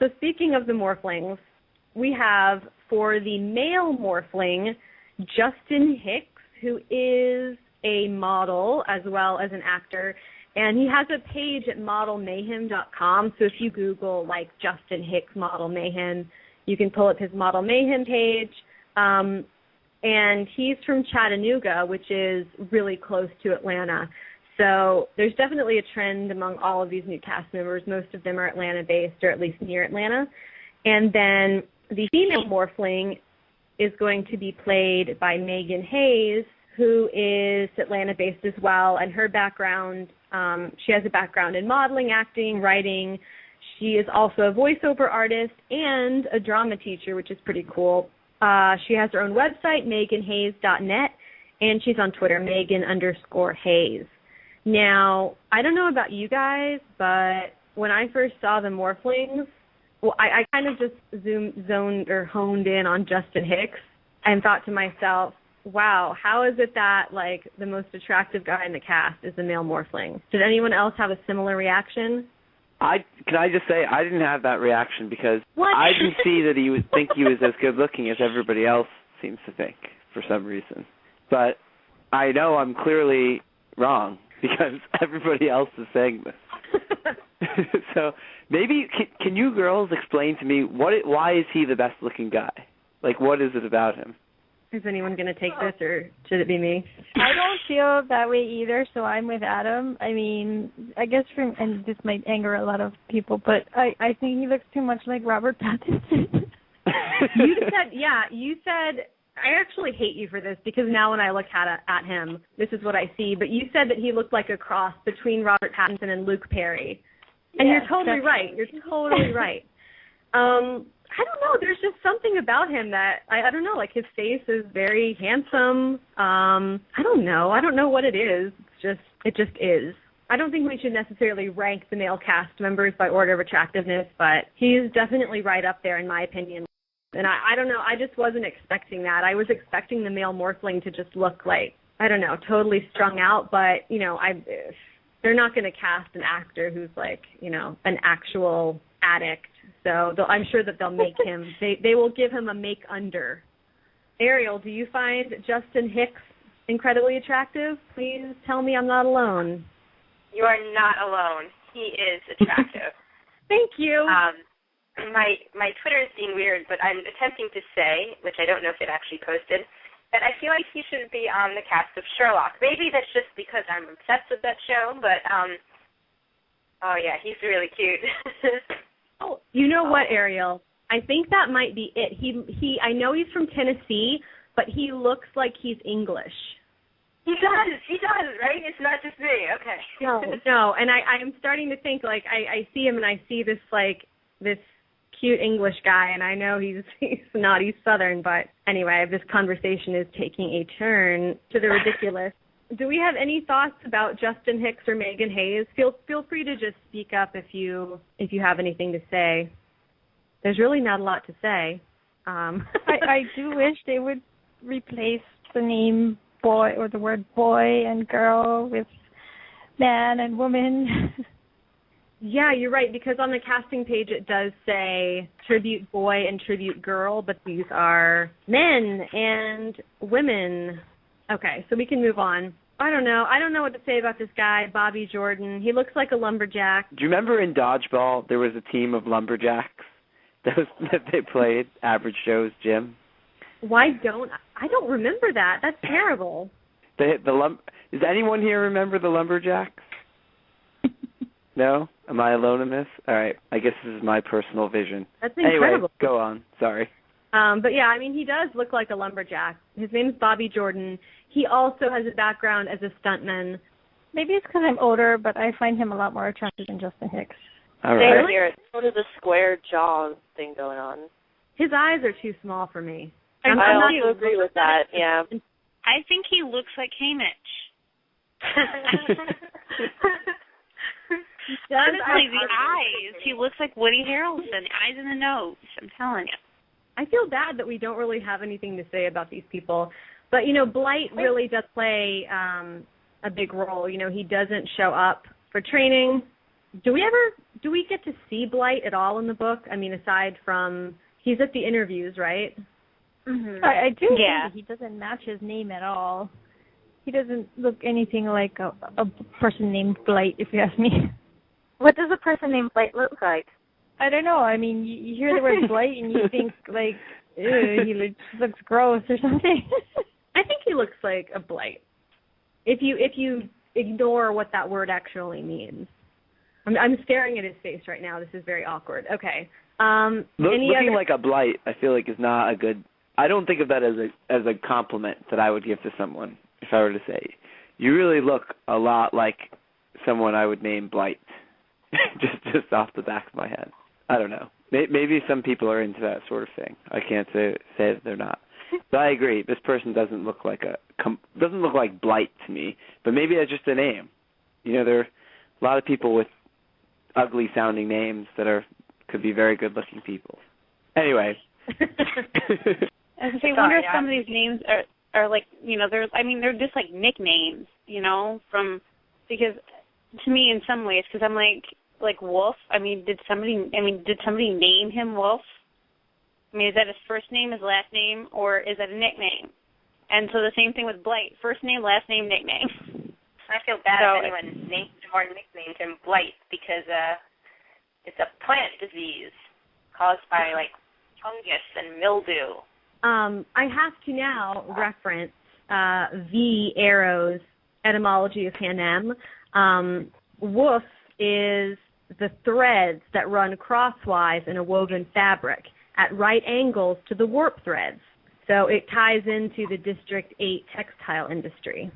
So speaking of the Morphlings, we have for the male Morphling, Justin Hicks, who is a model as well as an actor, and he has a page at modelmayhem.com. So if you Google like Justin Hicks Model Mayhem, you can pull up his Model Mayhem page. And he's from Chattanooga, which is really close to Atlanta. So there's definitely a trend among all of these new cast members. Most of them are Atlanta-based or at least near Atlanta. And then the female Morphling is going to be played by Megan Hayes, who is Atlanta-based as well. And her background, she has a background in modeling, acting, writing. She is also a voiceover artist and a drama teacher, which is pretty cool. She has her own website, meganhayes.net, and she's on Twitter, Megan_Hayes. Now, I don't know about you guys, but when I first saw the Morphlings, well, I kind of just honed in on Justin Hicks and thought to myself, wow, how is it that, like, the most attractive guy in the cast is the male Morphling? Did anyone else have a similar reaction? Can I just say, I didn't have that reaction because What? I didn't see that he would think he was as good looking as everybody else seems to think for some reason. But I know I'm clearly wrong because everybody else is saying this. So maybe can you girls explain to me why is he the best looking guy? Like, what is it about him? Is anyone going to take this, or should it be me? I don't feel that way either, so I'm with Adam. I mean, I guess and this might anger a lot of people, but I think he looks too much like Robert Pattinson. You said, I actually hate you for this because now when I look at him, this is what I see, but you said that he looked like a cross between Robert Pattinson and Luke Perry. And you're totally right. You're totally right. I don't know. There's just something about him that, I don't know, like his face is very handsome. I don't know. I don't know what it is. It just is. I don't think we should necessarily rank the male cast members by order of attractiveness, but he's definitely right up there in my opinion. And I don't know. I just wasn't expecting that. I was expecting the male Morphling to just look like, I don't know, totally strung out, but, you know, they're not going to cast an actor who's like, you know, an actual addict. So I'm sure that they'll make him, they will give him a make-under. Ariel, do you find Justin Hicks incredibly attractive? Please tell me I'm not alone. You are not alone. He is attractive. Thank you. My Twitter is being weird, but I'm attempting to say, which I don't know if it actually posted, that I feel like he should be on the cast of Sherlock. Maybe that's just because I'm obsessed with that show, but, oh yeah, he's really cute. Oh, you know what, Ariel? I think that might be it. I know he's from Tennessee, but he looks like he's English. He does, right? It's not just me. Okay. No, and I'm starting to think, like, I see him and I see this, like, this cute English guy, and I know he's not, he's Southern, but anyway, this conversation is taking a turn to the ridiculous. Do we have any thoughts about Justin Hicks or Megan Hayes? Feel free to just speak up if you have anything to say. There's really not a lot to say. I do wish they would replace the name boy or the word boy and girl with man and woman. Yeah, you're right, because on the casting page it does say tribute boy and tribute girl, but these are men and women. Okay, so we can move on. I don't know what to say about this guy, Bobby Jordan. He looks like a lumberjack. Do you remember in Dodgeball there was a team of lumberjacks that they played Average Joe's gym? I don't remember that. That's terrible. Does anyone here remember the lumberjacks? No? Am I alone in this? All right. I guess this is my personal vision. That's incredible. Anyway, go on. Sorry. But yeah, I mean, he does look like a lumberjack. His name is Bobby Jordan. He also has a background as a stuntman. Maybe it's because I'm older, but I find him a lot more attractive than Justin Hicks. All right. Same here. It's sort of the square jaw thing going on. His eyes are too small for me. I also agree with that, yeah. I think he looks like Haymitch. Honestly, the eyes. He looks like Woody Harrelson. Eyes in the nose. I'm telling you. I feel bad that we don't really have anything to say about these people. But, you know, Blight really does play a big role. You know, he doesn't show up for training. do we get to see Blight at all in the book? I mean, aside from he's at the interviews, right? Mm-hmm. I do think that he doesn't match his name at all. He doesn't look anything like a person named Blight, if you ask me. What does a person named Blight look like? I don't know. I mean, you hear the word Blight and you think, like, ew, he looks gross or something. I think he looks like a Blight. If you ignore what that word actually means. I'm staring at his face right now. This is very awkward. Okay. Looking like a Blight, I feel like is not a good. I don't think of that as a compliment that I would give to someone if I were to say, you really look a lot like someone I would name Blight, just off the back of my head. I don't know. Maybe some people are into that sort of thing. I can't say that they're not. But I agree. This person doesn't look like Blight to me. But maybe that's just a name. You know, there are a lot of people with ugly sounding names that could be very good looking people. Anyway. I wonder if some of these names are like, you know, they're just like nicknames, you know, because to me in some ways, because I'm like Wolf. I mean, did somebody name him Wolf? I mean, is that his first name, his last name, or is that a nickname? And so the same thing with Blight: first name, last name, nickname. I feel bad if anyone named or nicknamed him Blight because it's a plant disease caused by like fungus and mildew. I have to now reference the Arrow's etymology of Panem. Woof is the threads that run crosswise in a woven fabric at right angles to the warp threads. So it ties into the District 8 textile industry.